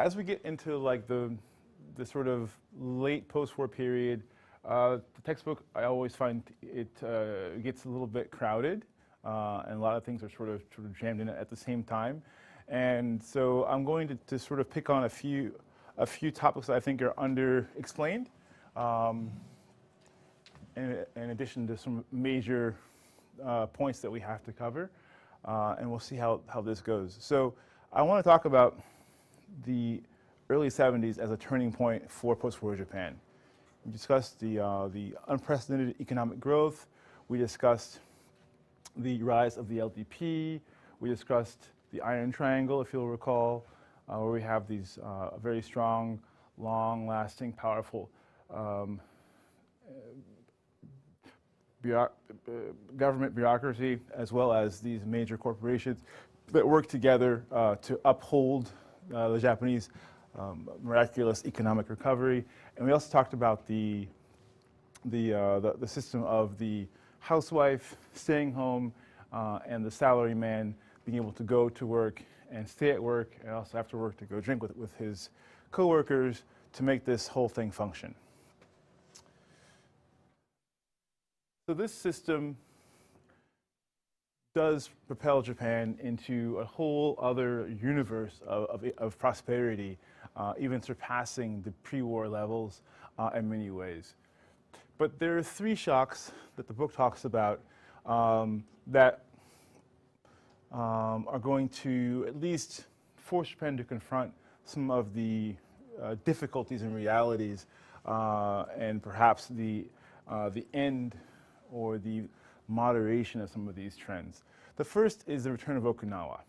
as we get into like the sort of late post-war period, the textbook, I always find it gets a little bit crowded, and a lot of things are sort of jammed in at the same time. And so I'm going to sort of pick on a few topics that I think are underexplained, in addition to some major points that we have to cover, and we'll see how this goes. So I want to talk about the early 70s as a turning point for post-war Japan. We discussed the unprecedented economic growth. We discussed the rise of the LDP. We discussed the Iron Triangle, if you'll recall, where we have these very strong, long-lasting, powerful government bureaucracy, as well as these major corporations that work together to uphold the Japanese miraculous economic recovery. And we also talked about the system of the housewife staying home and the salaryman being able to go to work and stay at work, and also after work to go drink with his coworkers to make this whole thing function. So this system does propel Japan into a whole other universe of prosperity, even surpassing the pre-war levels in many ways. But there are three shocks that the book talks about that are going to at least force Japan to confront some of the difficulties and realities, and perhaps the end or the moderation of some of these trends. The first is the return of Okinawa.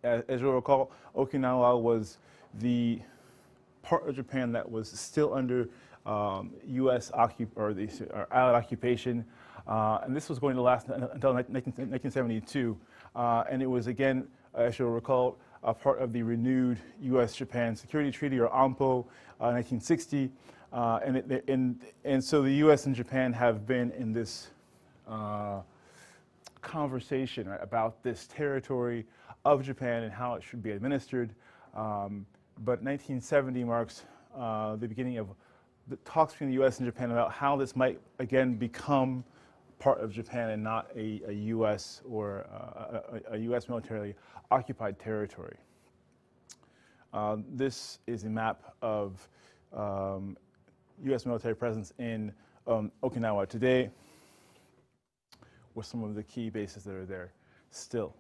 As you'll recall, Okinawa was the part of Japan that was still under U.S. Allied occupation, and this was going to last until 1972. And it was again, as you'll recall, a part of the renewed U.S.-Japan Security Treaty, or AMPO, 1960. And so the U.S. and Japan have been in this conversation, right, about this territory of Japan and how it should be administered. But 1970 marks the beginning of the talks between the U.S. and Japan about how this might again become part of Japan and not a U.S. or a U.S. militarily occupied territory. This is a map of U.S. military presence in Okinawa today, with some of the key bases that are there still.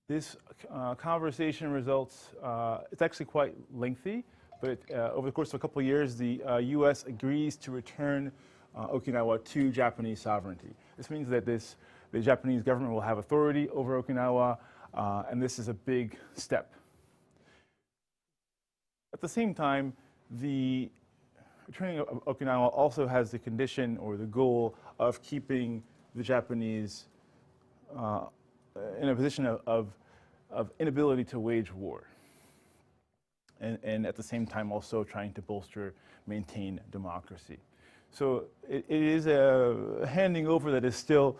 This conversation results, it's actually quite lengthy, but over the course of a couple of years, the U.S. agrees to return Okinawa to Japanese sovereignty. This means that the Japanese government will have authority over Okinawa, and this is a big step. At the same time, the returning of Okinawa also has the condition or the goal of keeping the Japanese in a position of inability to wage war, and at the same time also trying to maintain democracy. So it is a handing over that is still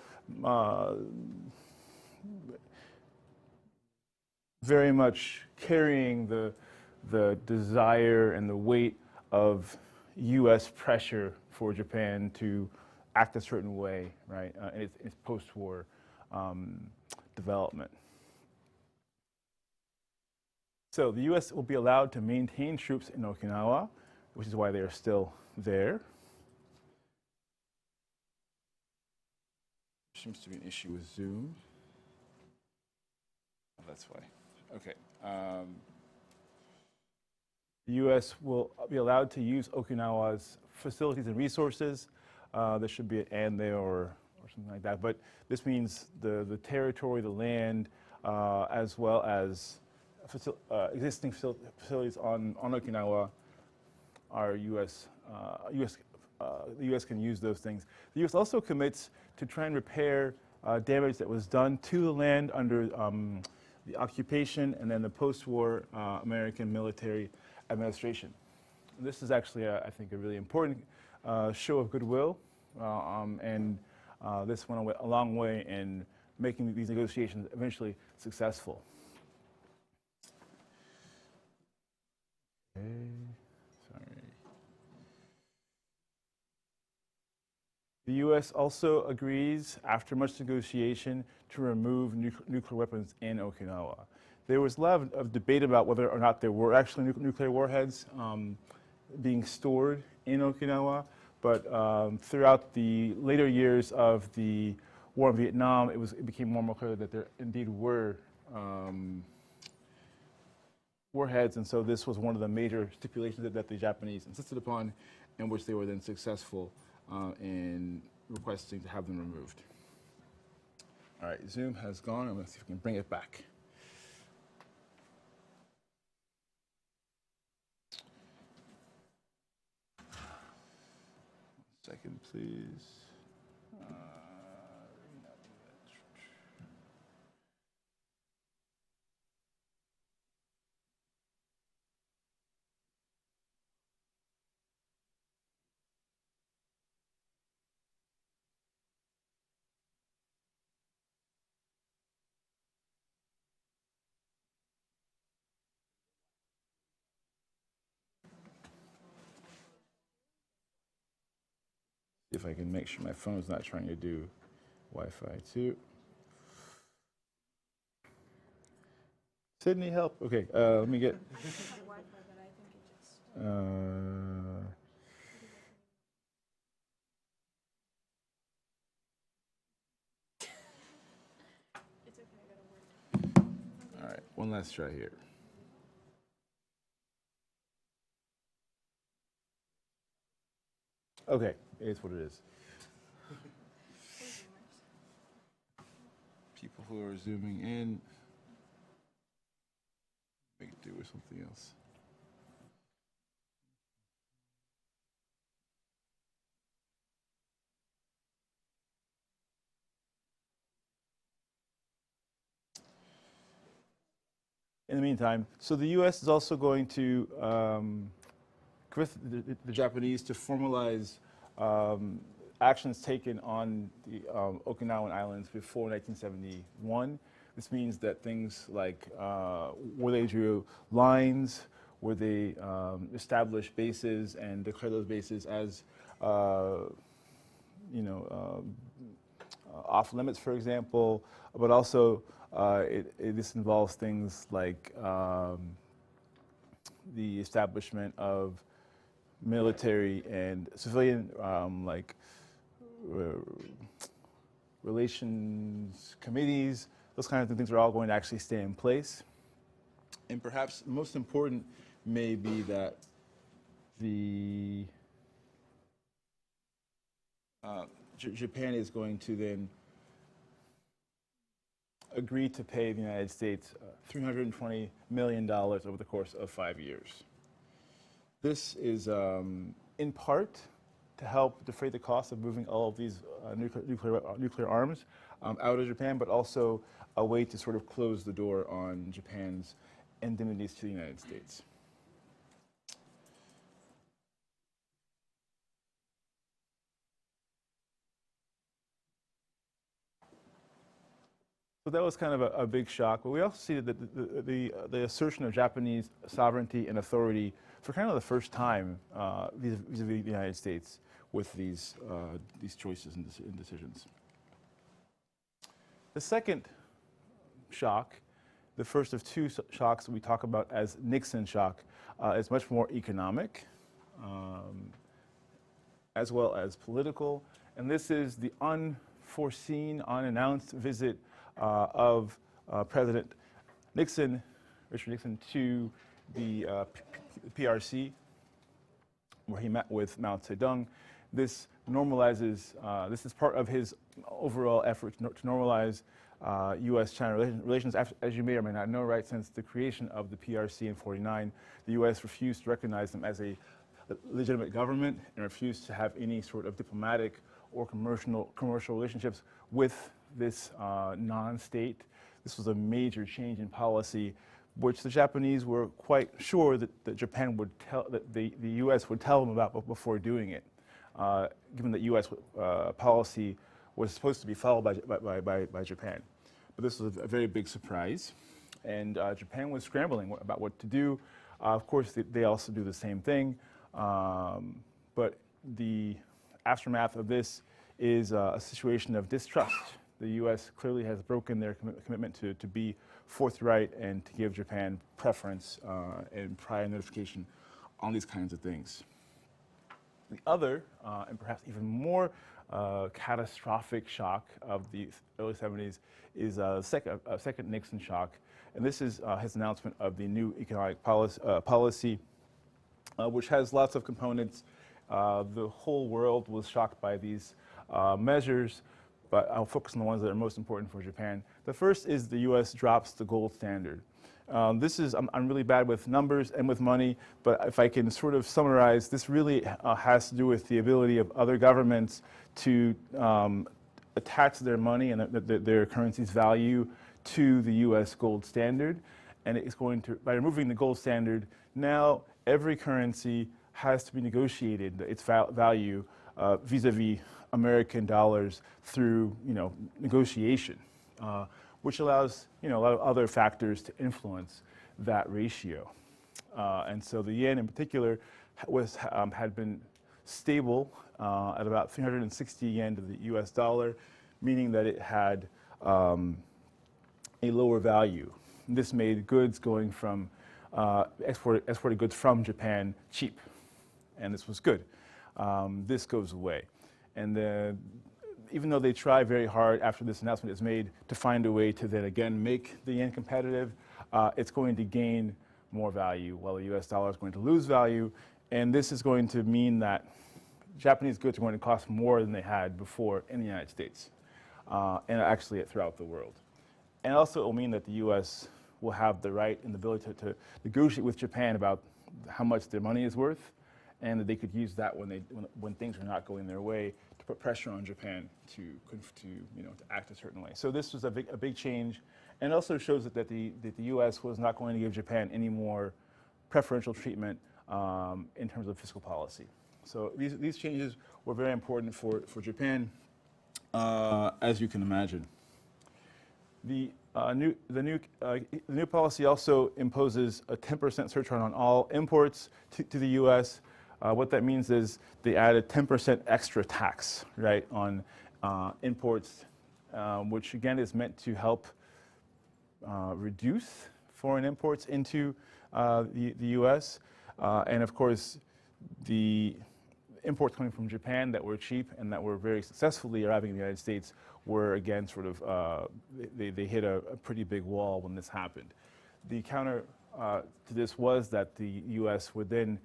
very much carrying the desire and the weight of U.S. pressure for Japan to act a certain way, right, in its post-war development. So the U.S. will be allowed to maintain troops in Okinawa, which is why they are still there. Seems to be an issue with Zoom. Oh, that's why. Okay. The U.S. will be allowed to use Okinawa's facilities and resources. There should be an and there or something like that. But this means the territory, the land, as well as existing facilities on Okinawa are U.S. the U.S. can use those things. The U.S. also commits to try and repair damage that was done to the land under the occupation and then the post-war American military administration. And this is actually, I think, a really important show of goodwill, and this went a long way in making these negotiations eventually successful. Okay, sorry. The U.S. also agrees, after much negotiation, to remove nuclear weapons in Okinawa. There was a lot of debate about whether or not there were actually nuclear warheads being stored in Okinawa, but throughout the later years of the war in Vietnam, it became more and more clear that there indeed were warheads, and so this was one of the major stipulations that the Japanese insisted upon, in which they were then successful in requesting to have them removed. All right, Zoom has gone. I'm going to see if we can bring it back. One second, please. If I can make sure my phone's not trying to do Wi-Fi too. Sydney, help. Okay, let me get. All right, one last try here. Okay, it is what it is. People who are zooming in, make it do with something else. In the meantime, so the U.S. is also going to with the Japanese to formalize actions taken on the Okinawan Islands before 1971. This means that things like where they drew lines, where they established bases and declare those bases as off limits, for example, but also this involves things like the establishment of military and civilian relations committees. Those kinds of things are all going to actually stay in place. And perhaps most important may be that the Japan is going to then agree to pay the United States $320 million over the course of 5 years. This is in part to help defray the cost of moving all of these nuclear arms out of Japan, but also a way to sort of close the door on Japan's indemnities to the United States. So that was kind of a big shock, but we also see that the assertion of Japanese sovereignty and authority for kind of the first time vis-a-vis the United States with these choices and decisions. The second shock, the first of two shocks that we talk about as Nixon shock, is much more economic as well as political, and this is the unforeseen, unannounced visit of President Nixon, Richard Nixon, to the PRC, where he met with Mao Zedong. This normalizes, this is part of his overall effort to normalize U.S.-China relations. As you may or may not know, right, since the creation of the PRC in '49, the U.S. refused to recognize them as a legitimate government and refused to have any sort of diplomatic or commercial relationships with this non-state. This was a major change in policy, which the Japanese were quite sure that Japan would that the U.S. would tell them about before doing it, given that U.S. Policy was supposed to be followed by Japan. But this was a very big surprise, and Japan was scrambling about what to do. Of course, they also do the same thing, but the aftermath of this is a situation of distrust. The U.S. clearly has broken their commitment to be forthright and to give Japan preference and prior notification on these kinds of things. The other, and perhaps even more catastrophic shock of the early 70s is a second Nixon shock. And this is his announcement of the new economic policy, which has lots of components. The whole world was shocked by these measures, but I'll focus on the ones that are most important for Japan. The first is the U.S. drops the gold standard. I'm really bad with numbers and with money, but if I can sort of summarize, this really has to do with the ability of other governments to attach their money and their currency's value to the U.S. gold standard. And it's going to, by removing the gold standard, now every currency has to be negotiated, its value vis-a-vis American dollars through, negotiation, which allows, a lot of other factors to influence that ratio. And so the yen in particular had been stable at about 360 yen to the US dollar, meaning that it had a lower value. This made goods going from exported goods from Japan cheap, and this was good. This goes away. And even though they try very hard after this announcement is made to find a way to then again make the yen competitive, it's going to gain more value while the US dollar is going to lose value. And this is going to mean that Japanese goods are going to cost more than they had before in the United States, and actually throughout the world. And also it will mean that the US will have the right and the ability to negotiate with Japan about how much their money is worth, and that they could use that when things are not going their way to put pressure on Japan to act a certain way. So this was a big change, and also shows that the U.S. was not going to give Japan any more preferential treatment in terms of fiscal policy. So these changes were very important for Japan, as you can imagine. The new policy also imposes a 10% surcharge on all imports to the U.S. What that means is they add a 10% extra tax, right, on imports, which again is meant to help reduce foreign imports into the U.S. And of course, the imports coming from Japan that were cheap and that were very successfully arriving in the United States were again sort of, they hit a pretty big wall when this happened. The counter to this was that the U.S. would then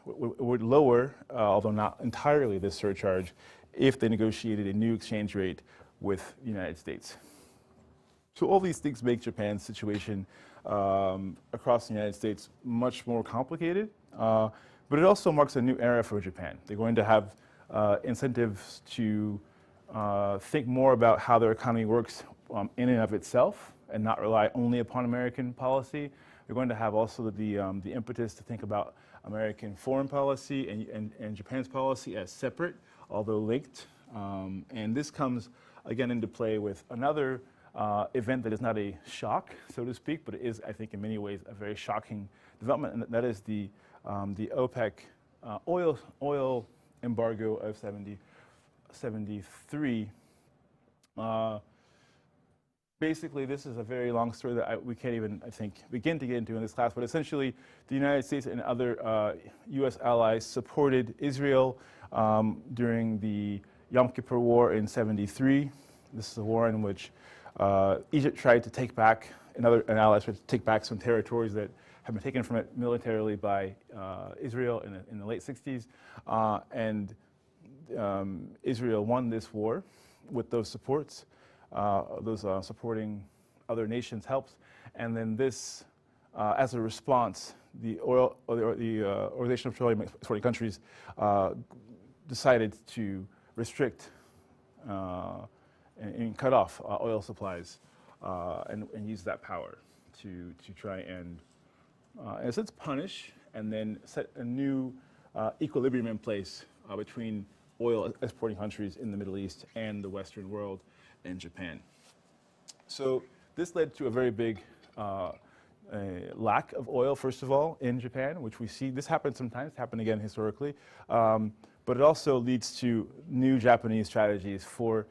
would lower, although not entirely, this surcharge if they negotiated a new exchange rate with the United States. So all these things make Japan's situation across the United States much more complicated, but it also marks a new era for Japan. They're going to have incentives to think more about how their economy works in and of itself and not rely only upon American policy. They're going to have also the impetus to think about American foreign policy and Japan's policy as separate, although linked. And this comes again into play with another event that is not a shock, so to speak, but it is, I think, in many ways a very shocking development, and that is the OPEC oil embargo of 73. Basically, this is a very long story that we can't even, I think, begin to get into in this class, but essentially the United States and other U.S. allies supported Israel during the Yom Kippur War in 73. This is a war in which Egypt tried to take back, and allies tried to take back some territories that had been taken from it militarily by Israel in the late 60s. And Israel won this war with those supports. Supporting other nations helps, and then this as a response, the Organization of Petroleum Exporting Countries decided to restrict and cut off oil supplies and use that power to try and, in a sense, punish and then set a new equilibrium in place between oil exporting countries in the Middle East and the Western world and Japan. So this led to a very big lack of oil, first of all, in Japan, which we see. This happens sometimes, happened again historically. But it also leads to new Japanese strategies for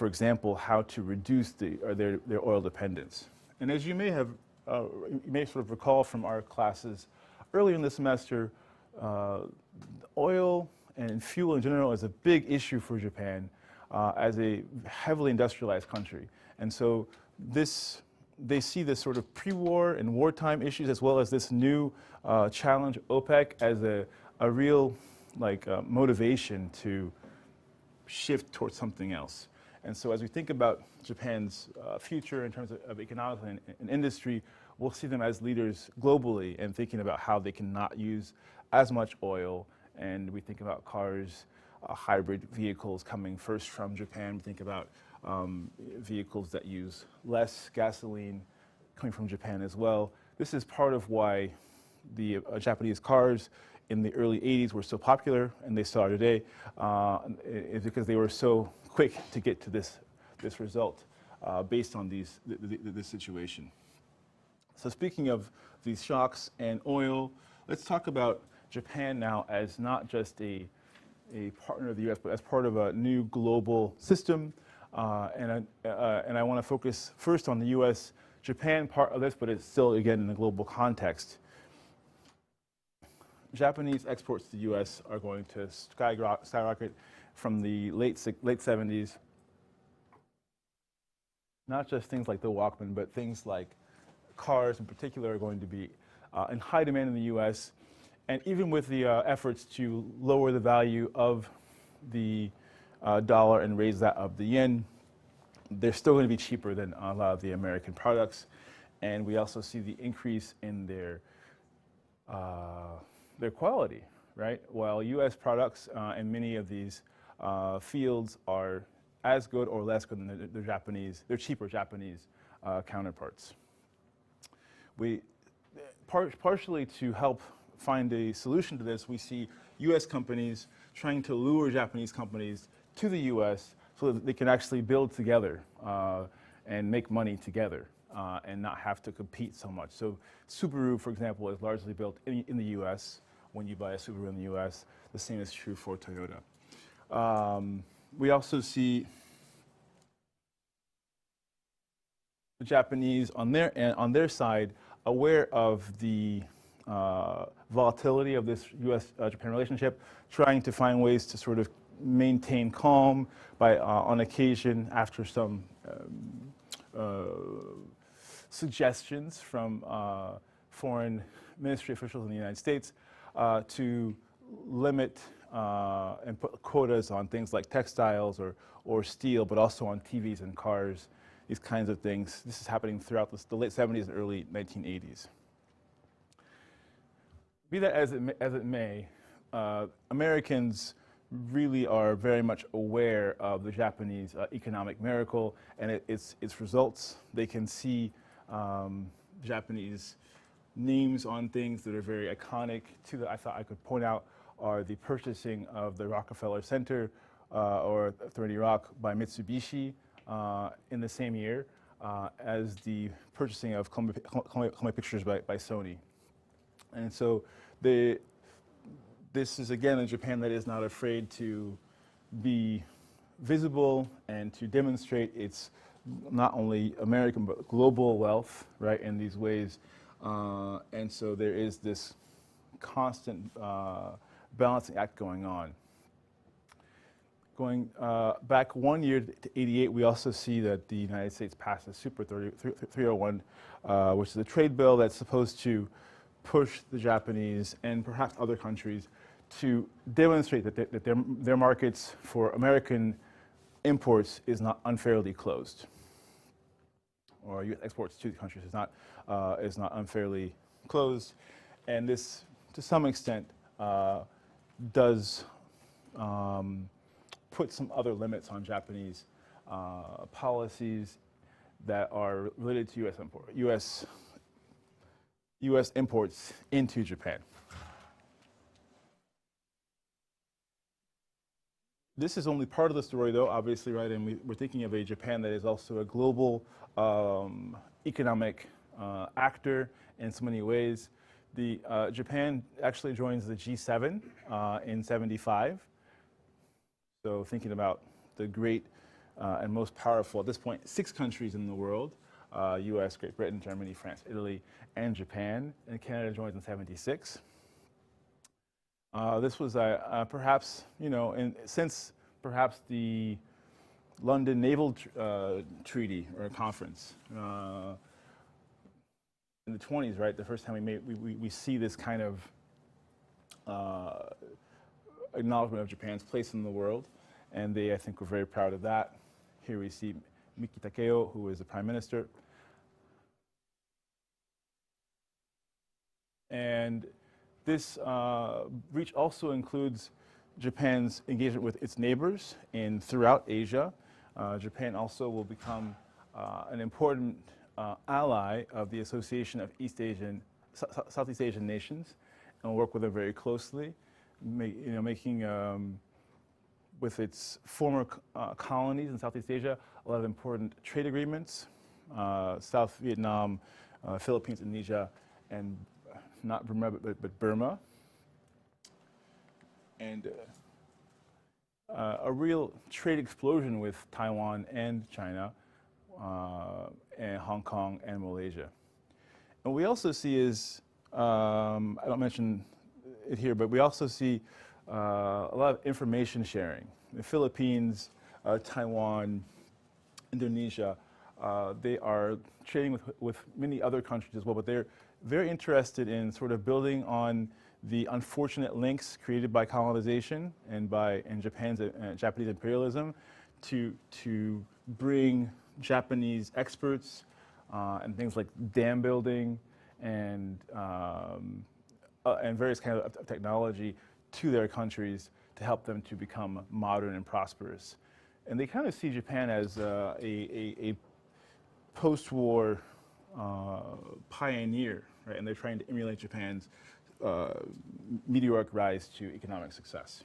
example, how to reduce their oil dependence. And as you may sort of recall from our classes earlier in the semester, oil and fuel in general is a big issue for Japan as a heavily industrialized country. And so they see this sort of pre-war and wartime issues as well as this new challenge, OPEC, as a real motivation to shift towards something else. And so as we think about Japan's future in terms of economics and industry, we'll see them as leaders globally and thinking about how they can not use as much oil. And we think about cars, hybrid vehicles coming first from Japan. We think about vehicles that use less gasoline coming from Japan as well. This is part of why the Japanese cars in the early 80s were so popular, and they still are today, is because they were so quick to get to this result based on this situation. So speaking of these shocks and oil, let's talk about Japan now as not just a partner of the U.S., but as part of a new global system. And I want to focus first on the U.S. Japan part of this, but it's still, again, in a global context. Japanese exports to the U.S. are going to skyrocket from the late 70s. Not just things like the Walkman, but things like cars in particular are going to be in high demand in the U.S. And even with the efforts to lower the value of the dollar and raise that of the yen, they're still going to be cheaper than a lot of the American products. And we also see the increase in their quality, right? While U.S. products in many of these fields are as good or less good than their cheaper Japanese counterparts. Partially to help find a solution to this, we see U.S. companies trying to lure Japanese companies to the U.S. so that they can actually build together and make money together and not have to compete so much. So Subaru, for example, is largely built in the U.S. When you buy a Subaru in the U.S., the same is true for Toyota. We also see the Japanese on their side aware of the volatility of this U.S.-Japan relationship, trying to find ways to sort of maintain calm by, on occasion, after some suggestions from foreign ministry officials in the United States to limit and put quotas on things like textiles or steel, but also on TVs and cars, these kinds of things. This is happening throughout the late 70s and early 1980s. Be that as it may, Americans really are very much aware of the Japanese economic miracle and its results. They can see Japanese names on things that are very iconic. Two that I thought I could point out are the purchasing of the Rockefeller Center or 30 Rock by Mitsubishi in the same year as the purchasing of Columbia Pictures by Sony. And so this is, again, a Japan that is not afraid to be visible and to demonstrate its not only American but global wealth, right, in these ways. And so there is this constant balancing act going on. Going back 1 year to 88, we also see that the United States passes Super 301, which is a trade bill that's supposed to push the Japanese and perhaps other countries to demonstrate that their markets for American imports is not unfairly closed, or U.S. exports to the countries is not unfairly closed, and this, to some extent, does put some other limits on Japanese policies that are related to U.S. imports into Japan. This is only part of the story, though, obviously, right? And we're thinking of a Japan that is also a global economic actor in so many ways. Japan actually joins the G7 in '75. So thinking about the great and most powerful, at this point, 6 countries in the world, US, Great Britain, Germany, France, Italy, and Japan, and Canada joins in '76. This was perhaps, since perhaps the London Naval Treaty or Conference in the '20s, right? The first time we see this kind of acknowledgement of Japan's place in the world, and they, I think, were very proud of that. Here we see Miki Takeo, who is the prime minister. And this breach also includes Japan's engagement with its neighbors throughout Asia. Japan also will become an important ally of the Association of Southeast Asian Nations, and will work with them very closely, making with its former colonies in Southeast Asia a lot of important trade agreements. South Vietnam, Philippines, Indonesia, and not Burma, but Burma. And a real trade explosion with Taiwan and China, and Hong Kong and Malaysia. And we also see is, I don't mention it here, but we also see a lot of information sharing. The Philippines, Taiwan, Indonesia, they are trading with many other countries as well, but they're very interested in sort of building on the unfortunate links created by colonization and Japanese imperialism to bring Japanese experts and things like dam building and various kinds of technology to their countries to help them to become modern and prosperous. And they kind of see Japan as a post-war pioneer, right? And they're trying to emulate Japan's meteoric rise to economic success.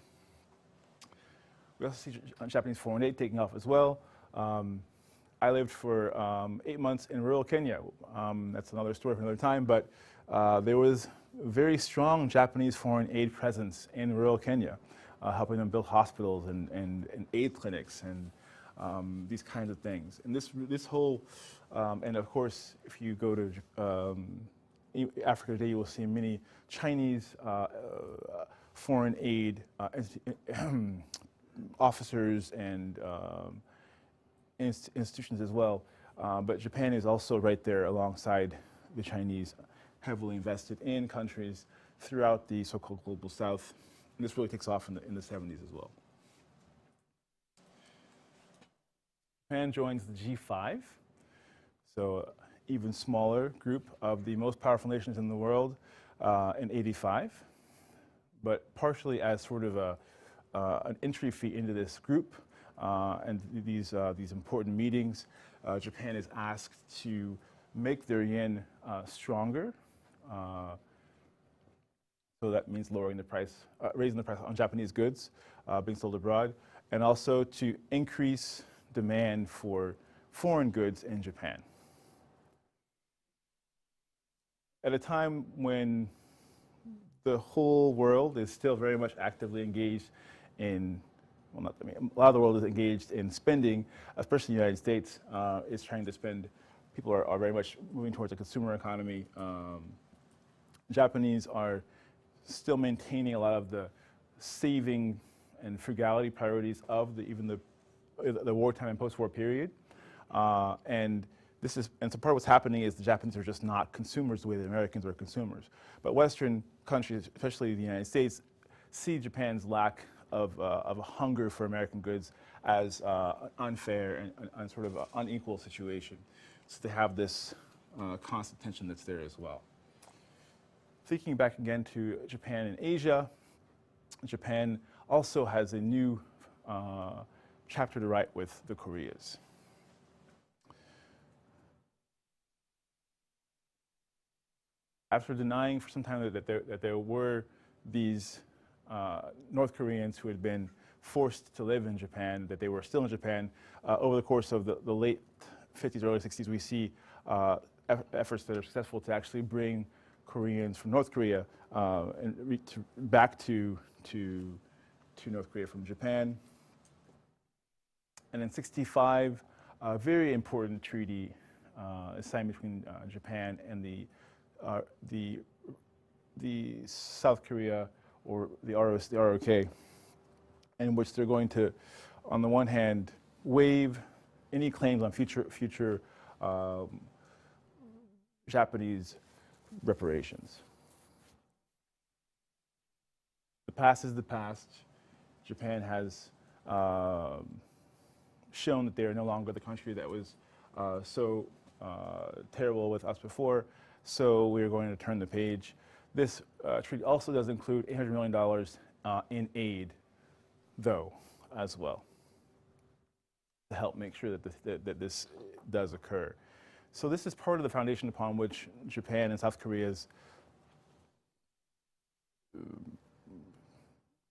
We also see Japanese foreign aid taking off as well. I lived for 8 months in rural Kenya. That's another story for another time, but there was very strong Japanese foreign aid presence in rural Kenya, helping them build hospitals and aid clinics and these kinds of things. And this whole, and of course, if you go to Africa today, you will see many Chinese foreign aid officers and institutions as well. But Japan is also right there alongside the Chinese, heavily invested in countries throughout the so-called global south. And this really takes off in the 70s as well. Japan joins the G5, so even smaller group of the most powerful nations in the world in '85, but partially as sort of an entry fee into this group and these important meetings. Japan is asked to make their yen stronger. So that means lowering the price, raising the price on Japanese goods being sold abroad, and also to increase demand for foreign goods in Japan. At a time when the whole world is still very much actively engaged in, well, not, I mean, a lot of the world is engaged in spending, especially the United States is trying to spend. People are very much moving towards a consumer economy. Japanese are still maintaining a lot of the saving and frugality priorities of even the wartime and post-war period. And so part of what's happening is the Japanese are just not consumers the way the Americans are consumers. But Western countries, especially the United States, see Japan's lack of a hunger for American goods as unfair and sort of an unequal situation. So they have this constant tension that's there as well. thinking back again to Japan and Asia, Japan also has a new chapter to write with the Koreas. After denying for some time that there were these North Koreans who had been forced to live in Japan, that they were still in Japan, over the course of the late 50s, early 60s, we see efforts that are successful to actually bring Koreans from North Korea back to North Korea from Japan. And in '65, a very important treaty is signed between Japan and the South Korea, or the ROK, in which they're going to, on the one hand, waive any claims on future Japanese reparations. The past is the past. Japan has shown that they are no longer the country that was so terrible with us before, so we're going to turn the page. This treaty also does include $800 million in aid, though, as well, to help make sure that this does occur. So this is part of the foundation upon which Japan and South Korea's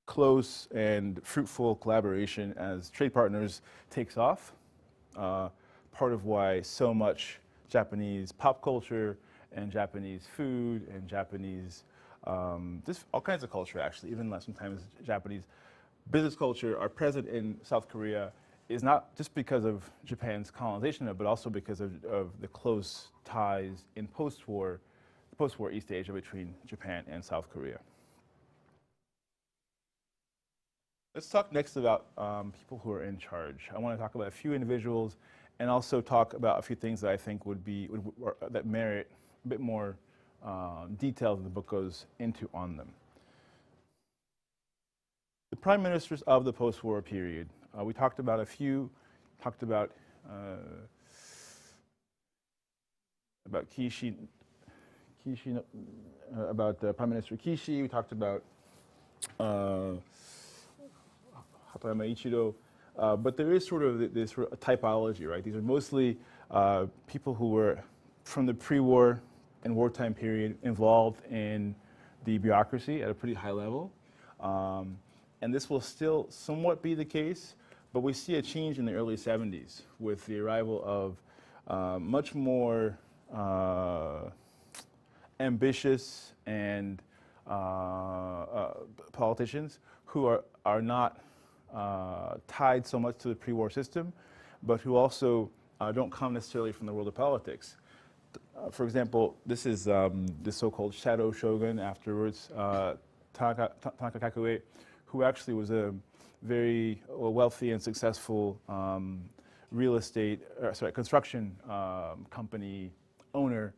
close and fruitful collaboration as trade partners takes off. Part of why so much Japanese pop culture and Japanese food and Japanese, just all kinds of culture actually, even sometimes Japanese business culture are present in South Korea, is not just because of Japan's colonization, but also because of the close ties in post-war East Asia between Japan and South Korea. Let's talk next about people who are in charge. I want to talk about a few individuals and also talk about a few things that I think that merit a bit more detail than the book goes into on them. The prime ministers of the post-war period. We talked about a few. Talked about Kishi, about Prime Minister Kishi. We talked about Hatayama Ichiro. But there is sort of this typology, right? These are mostly people who were from the pre-war and wartime period involved in the bureaucracy at a pretty high level. And this will still somewhat be the case, but we see a change in the early 70s with the arrival of much more ambitious and politicians who are not tied so much to the pre-war system, but who also don't come necessarily from the world of politics. For example, this is the so-called shadow shogun afterwards, Tanaka Kakue, who actually was a very wealthy and successful construction company owner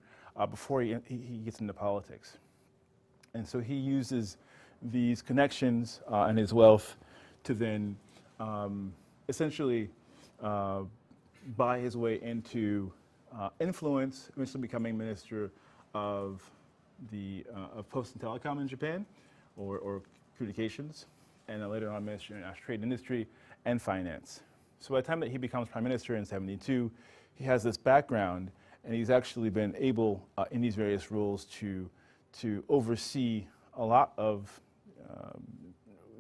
before he gets into politics. And so he uses these connections and his wealth to then essentially buy his way into influence, eventually becoming Minister of Post and Telecom in Japan, or communications, and then later on Minister of International Trade and Industry and Finance. So by the time that he becomes Prime Minister in '72, he has this background, and he's actually been able in these various roles to oversee a lot of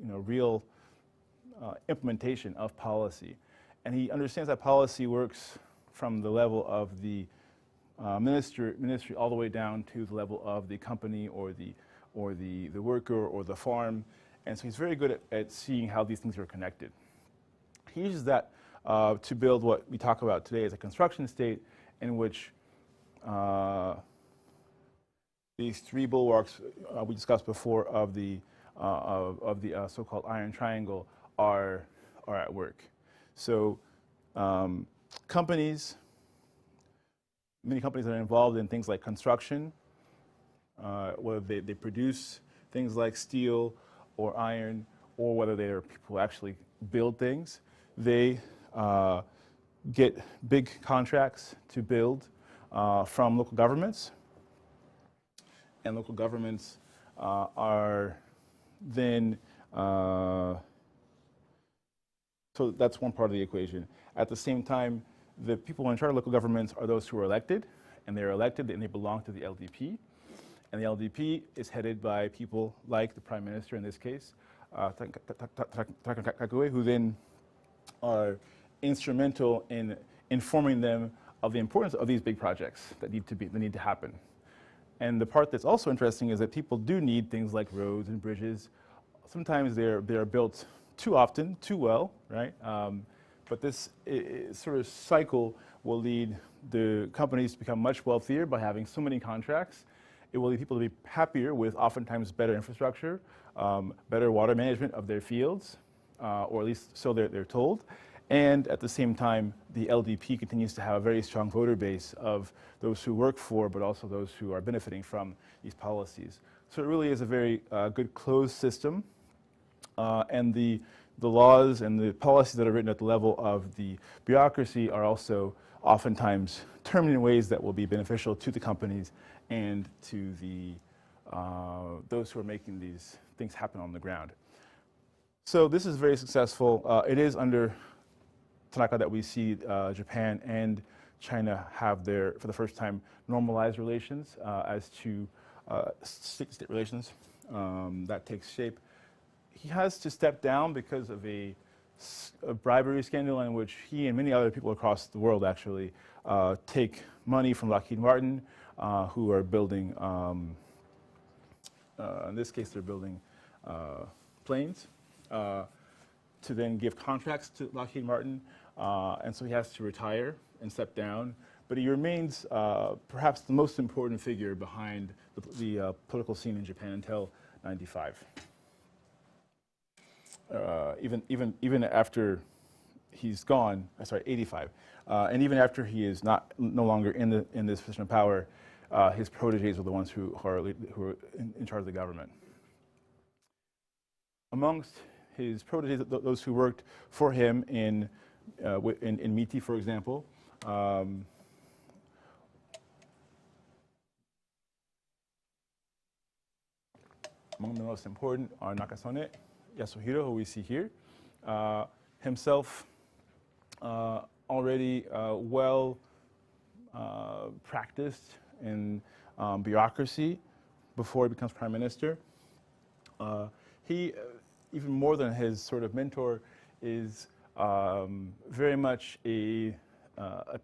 real implementation of policy. And he understands that policy works from the level of the ministry all the way down to the level of the company or the worker or the farm. And so he's very good at seeing how these things are connected. He uses that to build what we talk about today as a construction state, in which these three bulwarks we discussed before of the so-called Iron Triangle are at work. So many companies that are involved in things like construction, whether they produce things like steel or iron, or whether they are people who actually build things, they get big contracts to build from local governments. and local governments are then, so that's one part of the equation. At the same time, the people in charge of local governments are those who are elected, and they're elected and they belong to the LDP. And the LDP is headed by people like the Prime Minister in this case, Takakakue, who then are instrumental in informing them of the importance of these big projects that need to happen. And the part that's also interesting is that people do need things like roads and bridges. Sometimes they're built too often, too well, right? But this sort of cycle will lead the companies to become much wealthier by having so many contracts. It will lead people to be happier with oftentimes better infrastructure, better water management of their fields, or at least so they're told. And at the same time, the LDP continues to have a very strong voter base of those who work for, but also those who are benefiting from these policies. So it really is a very good closed system. And the laws and the policies that are written at the level of the bureaucracy are also oftentimes determined in ways that will be beneficial to the companies and to those who are making these things happen on the ground. So this is very successful. It is under Tanaka that we see Japan and China have for the first time, normalized relations as to state-to-state relations. That takes shape. He has to step down because of a bribery scandal in which he and many other people across the world actually take money from Lockheed Martin, who are building, in this case, they're building planes, to then give contracts to Lockheed Martin. And so he has to retire and step down. But he remains perhaps the most important figure behind the political scene in Japan until '95. Even after he's gone, sorry, '85, and even after he is no longer in this position of power, his protégés are the ones who are in charge of the government. Amongst his protégés, those who worked for him in MITI, for example, among the most important are Nakasone Yasuhiro, who we see here, himself already well practiced in bureaucracy before he becomes prime minister. He, even more than his sort of mentor, is very much a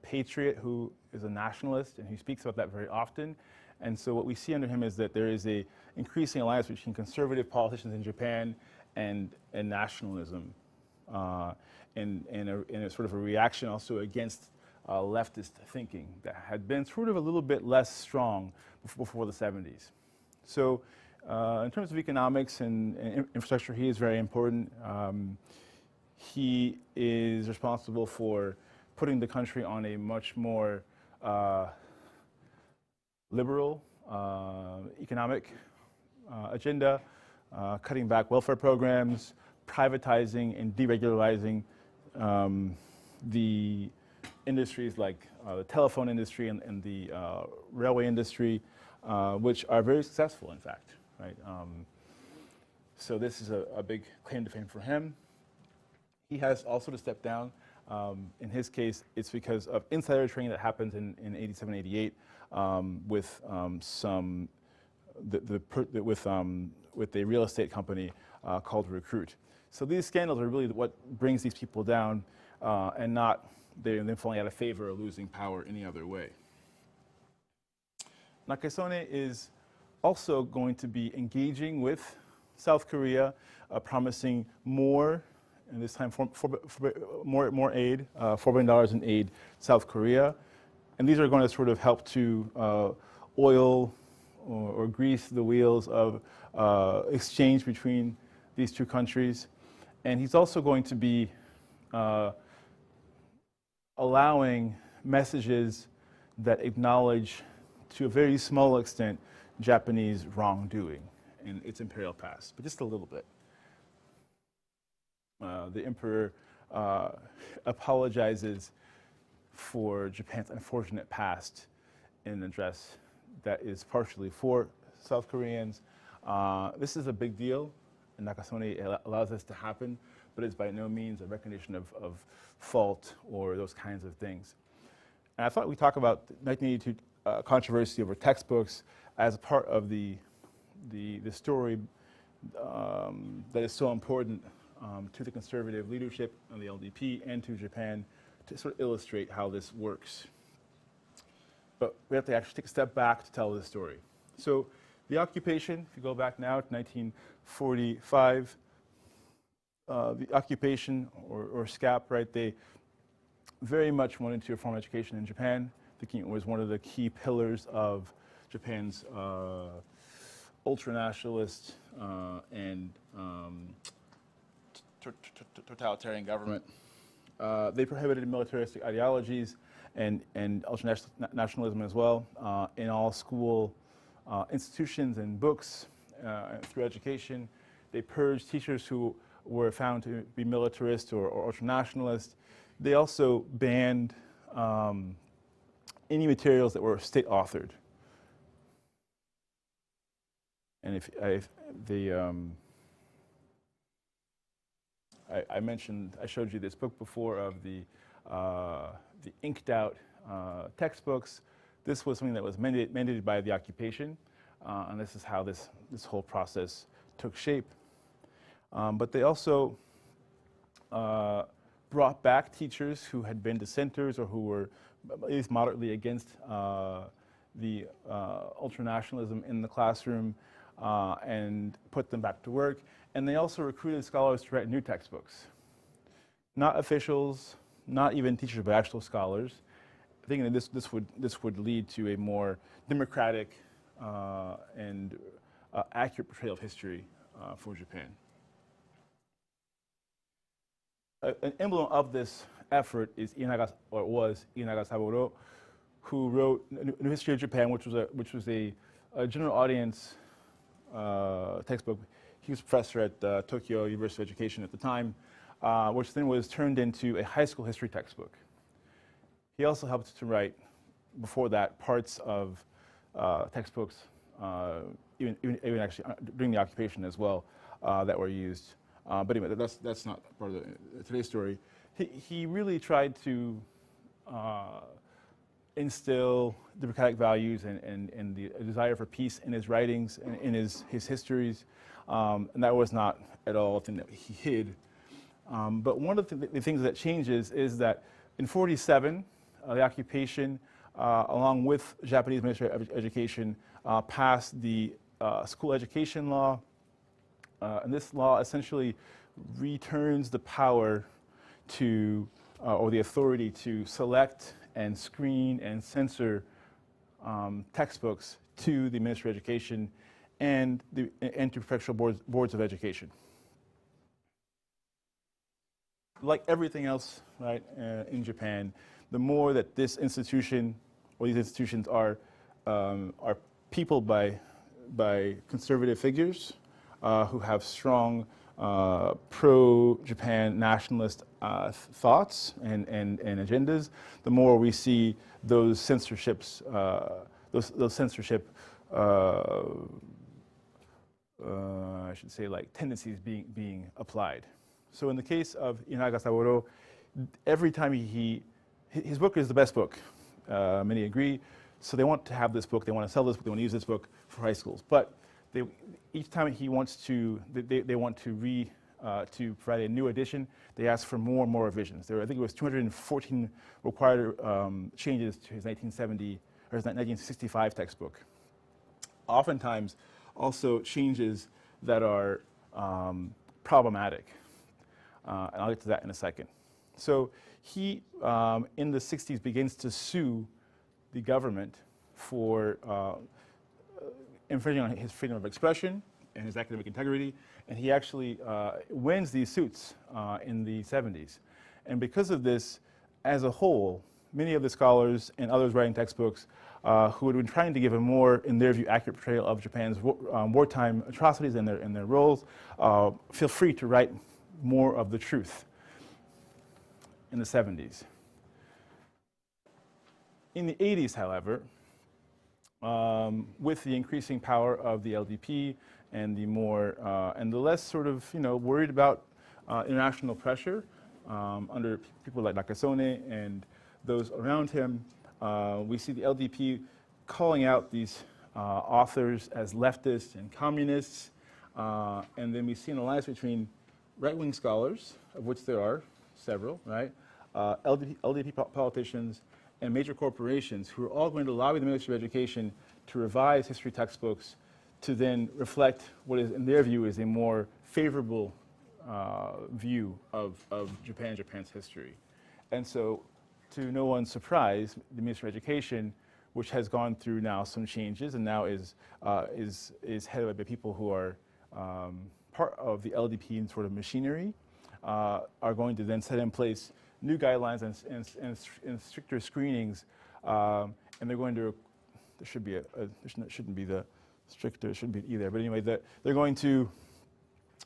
patriot who is a nationalist, and he speaks about that very often. And so what we see under him is that there is a increasing alliance between conservative politicians in Japan and nationalism, and a sort of a reaction also against leftist thinking that had been sort of a little bit less strong before the 70s. So in terms of economics and infrastructure, he is very important. He is responsible for putting the country on a much more liberal economic agenda, cutting back welfare programs, privatizing and deregularizing the industries like the telephone industry and the railway industry, which are very successful, in fact, right? So this is a big claim to fame for him. He has also to step down. In his case, it's because of insider trading that happened in '87, '88 with with a real estate company called Recruit. So these scandals are really what brings these people down, and not them falling out of favor or losing power any other way. Nakasone is also going to be engaging with South Korea, promising more, and this time more aid, $4 billion in aid to South Korea. And these are going to sort of help to oil or grease the wheels of exchange between these two countries. And he's also going to be allowing messages that acknowledge, to a very small extent, Japanese wrongdoing in its imperial past, but just a little bit. The emperor apologizes for Japan's unfortunate past in an address that is partially for South Koreans. This is a big deal, and Nakasone allows this to happen, but it's by no means a recognition of fault or those kinds of things. And I thought we'd talk about the 1982 controversy over textbooks as part of the story that is so important to the conservative leadership of the LDP and to Japan to sort of illustrate how this works. But we have to actually take a step back to tell this story. So the occupation, if you go back now to 1945, the occupation or SCAP, right, they very much wanted to reform education in Japan, thinking it was one of the key pillars of Japan's ultranationalist and totalitarian government. They prohibited militaristic ideologies and ultranationalism as well in all school institutions and books through education. They purged teachers who were found to be militarist or ultranationalist. They also banned any materials that were state authored. And I showed you this book before of the inked out textbooks. This was something that was mandated by the occupation, and this is how this whole process took shape. But they also brought back teachers who had been dissenters or who were at least moderately against the ultranationalism in the classroom and put them back to work. And they also recruited scholars to write new textbooks. Not officials, not even teachers, but actual scholars. I think that this would lead to a more democratic and accurate portrayal of history for Japan. An emblem of this effort is was Inaga Saburo, who wrote New History of Japan, which was a general audience textbook. He was a professor at Tokyo University of Education at the time, which then was turned into a high school history textbook. He also helped to write, before that, parts of textbooks, even actually during the occupation as well, that were used. But anyway, that's not part of today's story. He really tried to instill democratic values and the desire for peace in his writings and in his histories, and that was not at all a thing that he hid. But one of the things that changes is that in 1947, the occupation, along with Japanese Ministry of Education, passed the school education law. And this law essentially returns the power to, or the authority to select and screen and censor textbooks to the Ministry of Education and to professional boards of education. Like everything else, right, in Japan, the more that this institution or these institutions are peopled by conservative figures who have strong pro-Japan nationalist thoughts and agendas, the more we see those censorships, those censorship, I should say, like tendencies being applied. So in the case of Inaga Saburo, every time his book is the best book. Many agree. So they want to have this book, they want to sell this book, they want to use this book for high schools. But each time they want to provide a new edition, they ask for more and more revisions. I think it was 214 required changes to his 1970 or his 1965 textbook. Oftentimes, also changes that are problematic. And I'll get to that in a second. So he, in the 60s, begins to sue the government for infringing on his freedom of expression and his academic integrity, and he actually wins these suits in the 70s. And because of this, as a whole, many of the scholars and others writing textbooks who had been trying to give a more, in their view, accurate portrayal of Japan's wartime atrocities and their roles, feel free to write more of the truth in the 70s. In the 80s, however, with the increasing power of the LDP and the more and the less sort of worried about international pressure under people like Nakasone and those around him, we see the LDP calling out these authors as leftists and communists, and then we see an alliance between right-wing scholars, of which there are several, right, LDP politicians, and major corporations who are all going to lobby the Ministry of Education to revise history textbooks to then reflect what is, in their view, is a more favorable view of Japan's history. And so, to no one's surprise, the Ministry of Education, which has gone through now some changes and now is headed by people who are part of the LDP and sort of machinery, are going to then set in place new guidelines and stricter screenings, and they're going to, there shouldn't be the stricter, it shouldn't be either, but anyway, they're going to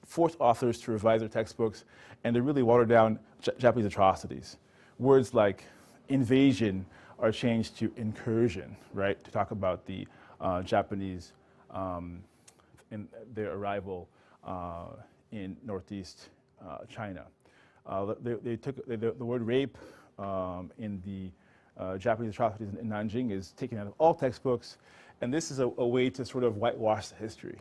force authors to revise their textbooks and to really water down Japanese atrocities. Words like invasion are changed to incursion, right, to talk about the Japanese in their arrival in northeast China. They took the word rape in the Japanese atrocities in Nanjing is taken out of all textbooks, and this is a way to sort of whitewash the history.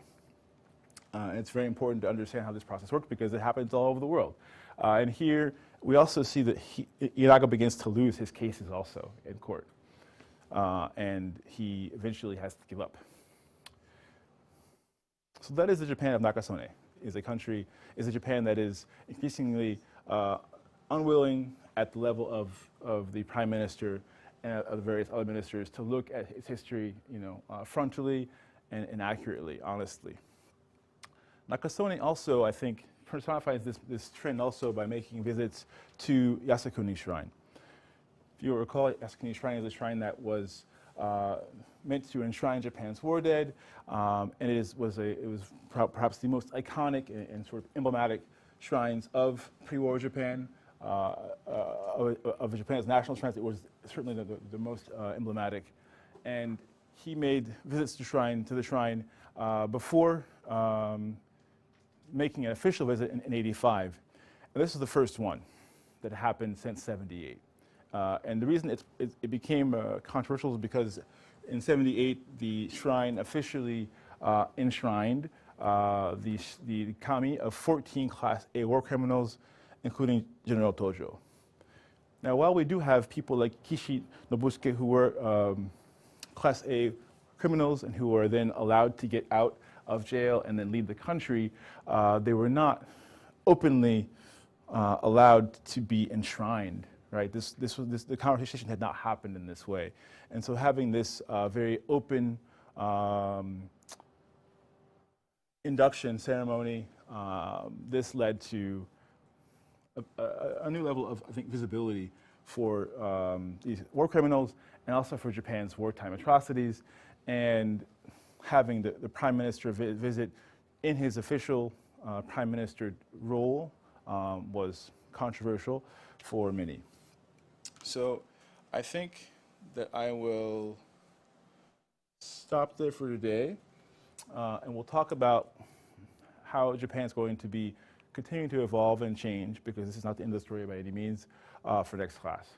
And it's very important to understand how this process works because it happens all over the world. And here we also see that Iraga begins to lose his cases also in court, and he eventually has to give up. So that is the Japan of Nakasone. Is a Japan that is increasingly unwilling at the level of the prime minister and of the various other ministers to look at its history, frontally and accurately, honestly. Nakasone also, I think, personifies this trend also by making visits to Yasukuni Shrine. If you recall, Yasukuni Shrine is a shrine that was meant to enshrine Japan's war dead, and it was perhaps the most iconic and sort of emblematic shrines of pre-war Japan, of Japan's national shrines. It was certainly the most emblematic, and he made visits to the shrine before making an official visit in '85, and this is the first one that happened since '78. And the reason it became controversial is because in '78 the shrine officially enshrined the kami of 14 Class A war criminals, including General Tojo. Now, while we do have people like Kishi Nobusuke who were Class A criminals and who were then allowed to get out of jail and then leave the country, they were not openly allowed to be enshrined. Right, the conversation had not happened in this way, and so having this very open induction ceremony, this led to a new level of, I think, visibility for these war criminals and also for Japan's wartime atrocities, and having the prime minister visit in his official prime minister role was controversial for many. So I think that I will stop there for today, and we'll talk about how Japan's going to be continuing to evolve and change, because this is not the end of the story by any means, for next class.